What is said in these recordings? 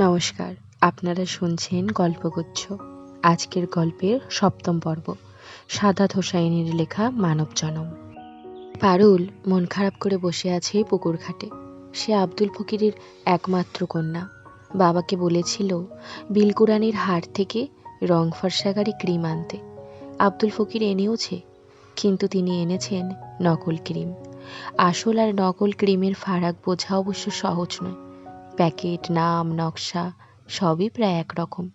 নমস্কার, আপনারা শুনছেন গল্পগুচ্ছ। আজকের গল্পের ৭ম পর্ব, সাদাত হোসাইনের লেখা মানবজনম। পারুল মন খারাপ করে বসে আছে পুকুর ঘাটে। সে আব্দুল ফকিরের একমাত্র কন্যা। বাবাকে বলেছিল বিলকুরানির হাট থেকে রং ফর্সাকারী ক্রিম আনতে। আব্দুল ফকির এনেওছে, কিন্তু তিনি এনেছেন নকল ক্রিম। আসল আর নকল ক্রিমের ফারাক বোঝা অবশ্য সহজ নয়। প্যাকেট, নাম, নকশা সবই প্রায় একরকম,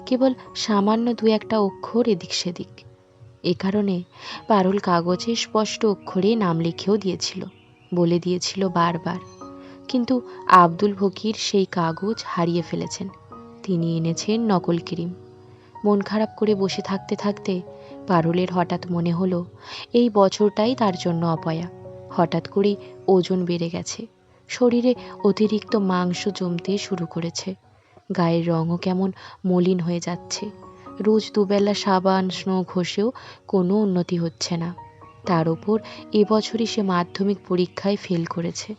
কেবল সামান্য দু একটা অক্ষর এদিক সেদিক। এ কারণে পারুল কাগজে স্পষ্ট অক্ষরে নাম লিখেও দিয়েছিল, বলে দিয়েছিল বারবার। কিন্তু আব্দুল ফকির সেই কাগজ হারিয়ে ফেলেছেন। তিনি এনেছেন নকল ক্রিম। মন খারাপ করে বসে থাকতে থাকতে পারুলের হঠাৎ মনে হলো এই বছরটাই তার জন্য অপয়া। হঠাৎ করেই ওজন বেড়ে গেছে, শরীরে অতিরিক্ত মাংস জমতে শুরু করেছে, গায়ের রঙও কেমন মলিন হয়ে যাচ্ছে। রোজ দুবেলা সাবান স্নো ঘষেও কোনো উন্নতি হচ্ছে না। তার ওপর এবছরই সে মাধ্যমিক পরীক্ষায় ফেল করেছে।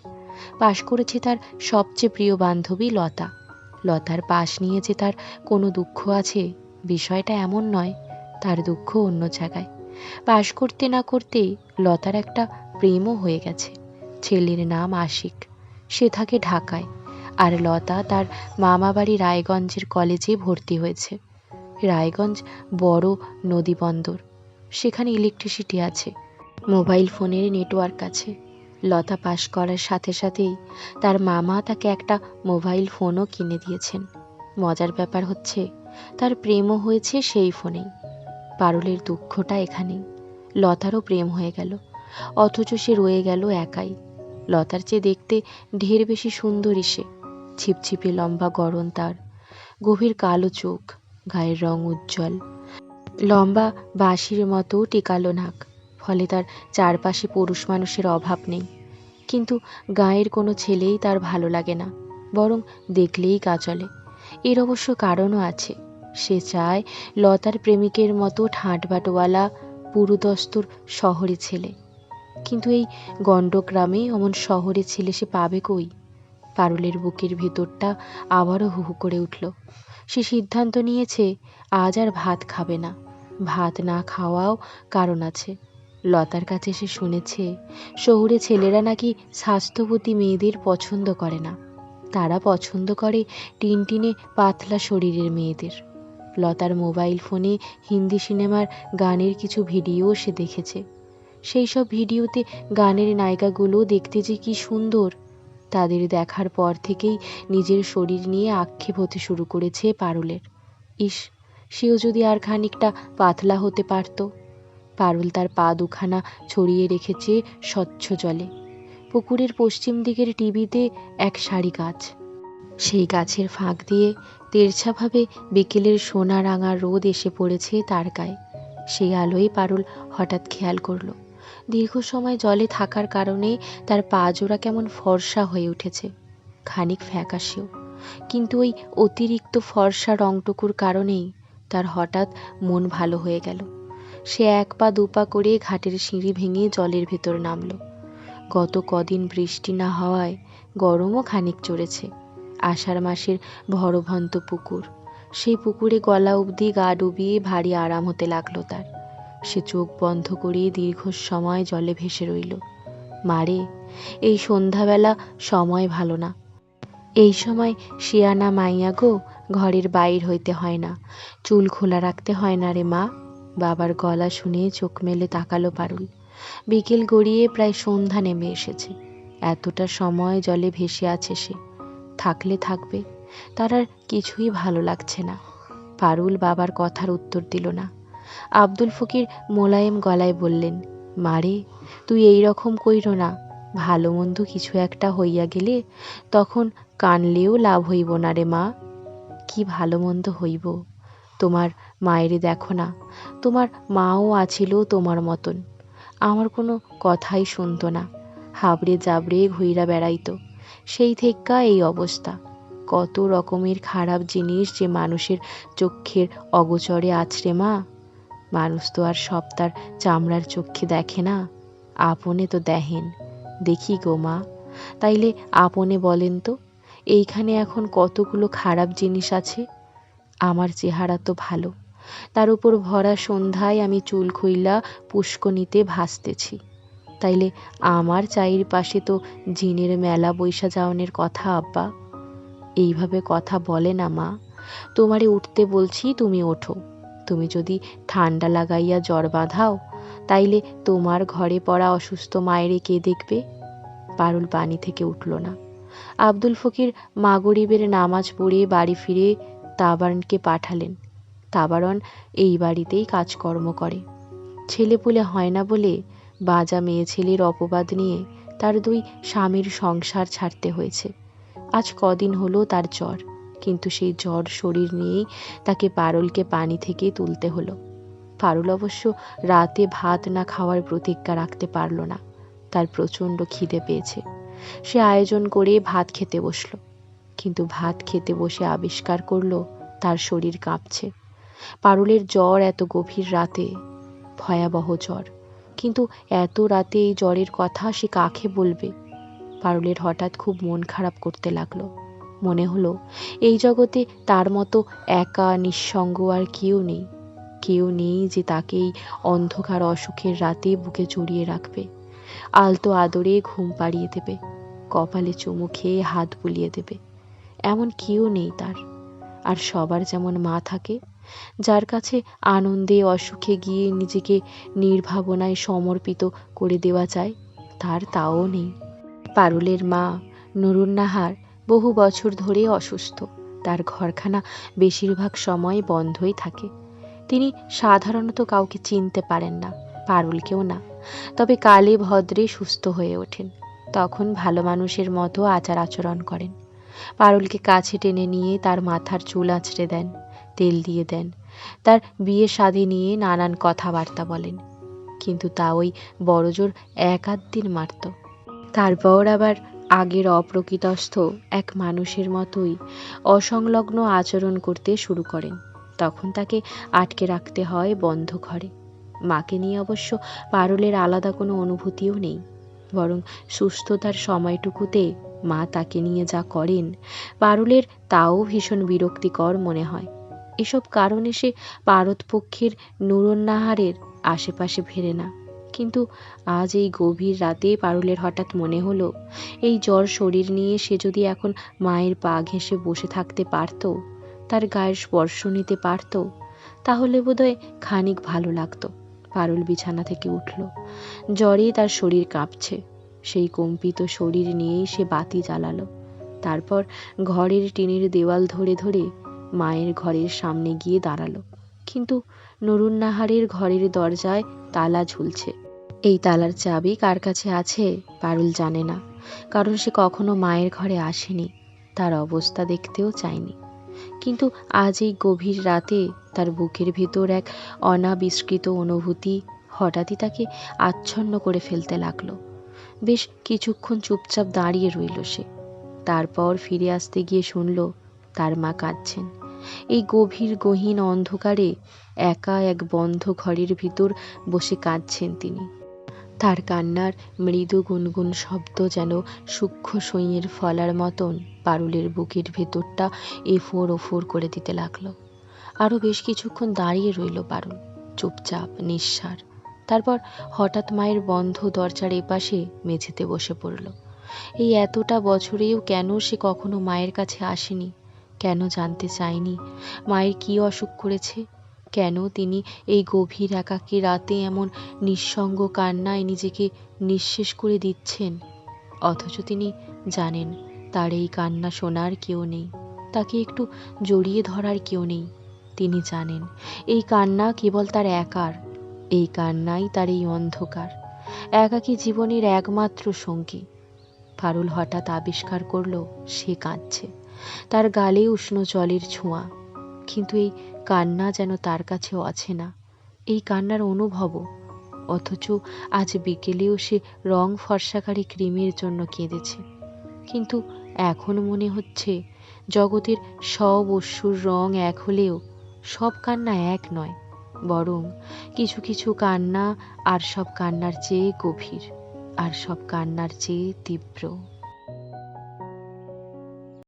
পাশ করেছে তার সবচেয়ে প্রিয় বান্ধবী লতা। লতার পাশ নিয়ে যে তার কোনো দুঃখ আছে, বিষয়টা এমন নয়, তার দুঃখ অন্য জায়গায়। পাশ করতে না করতেই লতার একটা প্রেমও হয়ে গেছে। ছেলের নাম আশিক, সে থাকে ঢাকায়, আর লতা তার মামাবাড়ি রায়গঞ্জের কলেজে ভর্তি হয়েছে। রায়গঞ্জ বড় নদী বন্দর, সেখানে ইলেকট্রিসিটি আছে, মোবাইল ফোনের নেটওয়ার্ক আছে। লতা পাশ করার সাথে সাথেই তার মামা তাকে একটা মোবাইল ফোনও কিনে দিয়েছেন। মজার ব্যাপার হচ্ছে, তার প্রেমও হয়েছে সেই ফোনেই। পারুলের দুঃখটা এখানেই। লতারও প্রেম হয়ে গেল, অথচ সে রয়ে গেল একাই। লতার চেয়ে দেখতে ঢের বেশি সুন্দরী সে। ছিপছিপে লম্বা গড়ন তার, গভীর কালো চোখ, গায়ের রং উজ্জ্বল, লম্বা বাঁশির মতো টিকালো নাক। ফলে তার চারপাশে পুরুষ মানুষের অভাব নেই। কিন্তু গাঁয়ের কোনো ছেলেই তার ভালো লাগে না, বরং দেখলেই গা চলে। এর অবশ্য কারণও আছে। সে চায় লতার প্রেমিকের মতো ঠাঁটবাটোয়ালা পুরুদস্তুর শহরে ছেলে। কিন্তু এই গণ্ডগ্রামে অমন শহরে ছেলে সে পাবে কই? পারুলের বুকের ভেতরটা আবারও হু হু করে উঠল। সে সিদ্ধান্ত নিয়েছে আজ আর ভাত খাবে না। ভাত না খাওয়াও কারণ আছে। লতার কাছে সে শুনেছে শহুরে ছেলেরা নাকি স্বাস্থ্যবতী মেয়েদের পছন্দ করে না, তারা পছন্দ করে টিনটিনে পাতলা শরীরের মেয়েদের। লতার মোবাইল ফোনে হিন্দি সিনেমার গানের কিছু ভিডিও সে দেখেছে। সেই সব ভিডিওতে গানের নায়িকাগুলো দেখতে যে কি সুন্দর, তাদের দেখার পর থেকেই নিজের শরীর নিয়ে আক্ষেপ হতে শুরু করেছে পারুলের। ইস, সেও যদি আর খানিকটা পাতলা হতে পারত। পারুল তার পা দুখানা ছড়িয়ে রেখেছে স্বচ্ছ জলে। পুকুরের পশ্চিম দিকের টিভিতে এক সারি গাছ, সেই গাছের ফাঁক দিয়ে তেরছাভাবে বিকেলের সোনা রাঙা রোদ এসে পড়েছে তার গায়ে। সেই আলোয় পারুল হঠাৎ খেয়াল করল, দীর্ঘ সময় জলে থাকার কারণে তার পা জোড়া কেমন ফর্সা হয়ে উঠেছে, খানিক ফ্যাকাশেও। কিন্তু ওই অতিরিক্ত ফর্সা রংটুকুর কারণেই তার হঠাৎ মন ভালো হয়ে গেল। সে এক পা দুপা করে ঘাটের সিঁড়ি ভেঙে জলের ভেতর নামল। গত কদিন বৃষ্টি না হওয়ায় গরমও খানিক চড়েছে। আষাঢ় মাসের ভরভন্ত পুকুর, সেই পুকুরে গলা অবধি গা ডুবিয়ে ভারী আরাম হতে লাগলো তার। সে চোখ বন্ধ করে দীর্ঘ সময় জলে ভেসে রইল। মারে, এই সন্ধ্যাবেলা সময় ভালো না। এই সময় শিয়ানা মাইয়া গো, ঘরের বাইর হইতে হয় না, চুল খোলা রাখতে হয় না রে মা। বাবার গলা শুনে চোখ মেলে তাকালো পারুল। বিকেল গড়িয়ে প্রায় সন্ধ্যা নেমে এসেছে। এতটা সময় জলে ভেসে আছে সে। থাকলে থাকবে, তার আর কিছুই ভালো লাগছে না। পারুল বাবার কথার উত্তর দিল না। আব্দুল ফকির মোলায়েম গলায় বললেন, মারে, তুই এই রকম কইর না। ভালো মন্দ কিছু একটা হইয়া গেলে তখন কানলেও লাভ হইব না রে মা। কি ভালো মন্দ হইব? তোমার মায়েরে দেখো না, তোমার মাও আছিল তোমার মতন। আমার কোনো কথাই শুনতো না, হাবড়ে জাবড়ে ঘুইরা বেড়াইতো। সেই থেক্কা এই অবস্থা। কত রকমের খারাপ জিনিস যে মানুষের চক্ষের অগোচরে আছড়ে মা। মানুষ তো আর সব তার চামড়ার চক্ষে দেখে না, আপনে তো দেখেন। দেখি গো মা, তাইলে আপনে বলেন তো, এইখানে এখন কতগুলো খারাপ জিনিস আছে। আমার চেহারা তো ভালো, তার উপর ভরা সন্ধ্যায় আমি চুল খইলা পুষ্কনিতে ভাসতেছি, তাইলে আমার চাইর পাশে তো জিনের মেলা বৈশা যাওনের কথা। আব্বা এইভাবে কথা বলে না মা, তোমারে উঠতে বলছি, তুমি ওঠো। তুমি যদি ঠান্ডা লাগাইয়া জ্বর বাঁধাও, তাইলে তোমার ঘরে পড়া অসুস্থ মায়েরে কে দেখবে? পারুল পানি থেকে উঠল না। আব্দুল ফকির মাগরিবের নামাজ পড়ে বাড়ি ফিরে তাবারনকে পাঠালেন। তাবারন এই বাড়িতেই কাজকর্ম করে। ছেলেপুলে হয় না বলে বাজা মেয়ে ছেলের অপবাদ নিয়ে তার দুই স্বামীর সংসার ছাড়তে হয়েছে। আজ কদিন হলো তার জ্বর, কিন্তু সেই জ্বর শরীর নিয়েই তাকে পারুলকে পানি থেকে তুলতে হলো। পারুল অবশ্য রাতে ভাত না খাওয়ার প্রতিজ্ঞা রাখতে পারল না। তার প্রচণ্ড খিদে পেয়েছে। সে আয়োজন করে ভাত খেতে বসল, কিন্তু ভাত খেতে বসে আবিষ্কার করল তার শরীর কাঁপছে। পারুলের জ্বর এত গভীর রাতে, ভয়াবহ জ্বর, কিন্তু এত রাতে এই জ্বরের কথা সে কাকে বলবে? পারুলের হঠাৎ খুব মন খারাপ করতে লাগলো। মনে হলো এই জগতে তার মতো একা নিঃসঙ্গ আর কেউ নেই, কেউ নেই যে তাকে এই অন্ধকার অসুখের রাতে বুকে জড়িয়ে রাখবে, আলতো আদরে ঘুম পাড়িয়ে দেবে, কপালে চুমু খেয়ে হাত বুলিয়ে দেবে। এমন কেউ নেই তার। আর সবার যেমন মা থাকে, যার কাছে আনন্দে অসুখে গিয়ে নিজেকে নির্ভাবনায় সমর্পিত করে দেওয়া যায়, তার তাও নেই। পারুলের মা নুরুন্নাহার বহু বছর ধরে অসুস্থ। তার ঘরখানা বেশিরভাগ সময় বন্ধই থাকে। তিনি সাধারণত কাউকে চিনতে পারেন না, পারুলকেও না। তবে কালে ভদ্রে সুস্থ হয়ে ওঠেন। তখন ভালো মানুষের মতো আচার আচরণ করেন। পারুলকে কাছে টেনে নিয়ে তার মাথার চুল আঁচড়ে দেন, তেল দিয়ে দেন, তার বিয়ে শাদী নিয়ে নানান কথাবার্তা বলেন। কিন্তু তা ওই বড়জোর এক আধ দিন মারত। তারপর আবার আগের অপ্রকৃতস্থ এক মানুষের মতোই অসংলগ্ন আচরণ করতে শুরু করেন। তখন তাকে আটকে রাখতে হয় বন্ধ ঘরে। মাকে নিয়ে অবশ্য পারুলের আলাদা কোনো অনুভূতিও নেই, বরং সুস্থতার সময়টুকুতে মা তাকে নিয়ে যা করেন পারুলের তাও ভীষণ বিরক্তিকর মনে হয়। এসব কারণে সে পারতপক্ষের নুরুন্নাহারের আশেপাশে ফেরে না। কিন্তু আজ এই গভীর রাতে পারুলের হঠাৎ মনে হলো, এই জ্বর শরীর নিয়ে সে যদি এখন মায়ের পা ঘেঁষে বসে থাকতে পারত, তার গায়ের স্পর্শ নিতে পারত, তাহলে বোধহয় খানিক ভালো লাগতো। পারুল বিছানা থেকে উঠল। জ্বরে তার শরীর কাঁপছে। সেই কম্পিত শরীর নিয়েই সে বাতি জ্বালালো। তারপর ঘরের টিনের দেওয়াল ধরে ধরে মায়ের ঘরের সামনে গিয়ে দাঁড়ালো। কিন্তু নুরুন্নাহারের ঘরের দরজায় তালা ঝুলছে। এই তালার চাবি কার কাছে আছে পারুল জানে না, কারণ সে কখনো মায়ের ঘরে আসেনি, তার অবস্থা দেখতেও চায়নি। কিন্তু আজ এই গভীর রাতে তার বুকের ভেতর এক অনাবিষ্কৃত অনুভূতি হঠাৎই তাকে আচ্ছন্ন করে ফেলতে লাগলো। বেশ কিছুক্ষণ চুপচাপ দাঁড়িয়ে রইল সে। তারপর ফিরে আসতে গিয়ে শুনল তার মা কাঁদছেন। এই গভীর গহীন অন্ধকারে একা এক বন্ধ ঘরের ভিতর বসে কাঁদছেন তিনি। তার কান্নার মৃদু গুনগুন শব্দ যেন সূক্ষ্ম সইয়ের ফলার মতন পারুলের বুকের ভেতরটা এফোর ওফোর করে দিতে লাগলো। আরও বেশ কিছুক্ষণ দাঁড়িয়ে রইল পারুল, চুপচাপ নিঃসাড়। তারপর হঠাৎ মায়ের বন্ধ দরজার এপাশে মেঝেতে বসে পড়ল। এই এতটা বছরেও কেন সে কখনো মায়ের কাছে আসেনি, কেন জানতে চায়নি মায়ের কী অসুখ করেছে, কেন তিনি এই গভীর একাকী রাতে এমন নিঃসঙ্গ কান্নায় নিজেকে নিঃশেষ করে দিচ্ছেন। অথচ তিনি জানেন তার এই কান্না শোনার কেউ নেই, তাকে একটু জড়িয়ে ধরার কেউ নেই। তিনি জানেন এই কান্না কেবল তার একার, এই কান্নাই তার এই অন্ধকার একাকী জীবনের একমাত্র সঙ্গী। পারুল হঠাৎ আবিষ্কার করল সে কাঁদছে, তার গালে উষ্ণ জলের ছোঁয়া, কিন্তু এই কান্না যেন তার কাছেও অচেনা, এই কান্নার অনুভবও। অথচ আজ বিকেলেও সে রং ফর্সাকারী ক্রিমের জন্য কেঁদেছে। কিন্তু এখন মনে হচ্ছে জগতের সব অশ্রুর রং এক হলেও সব কান্না এক নয়, বরং কিছু কিছু কান্না আর সব কান্নার চেয়ে গভীর, আর সব কান্নার চেয়ে তীব্র।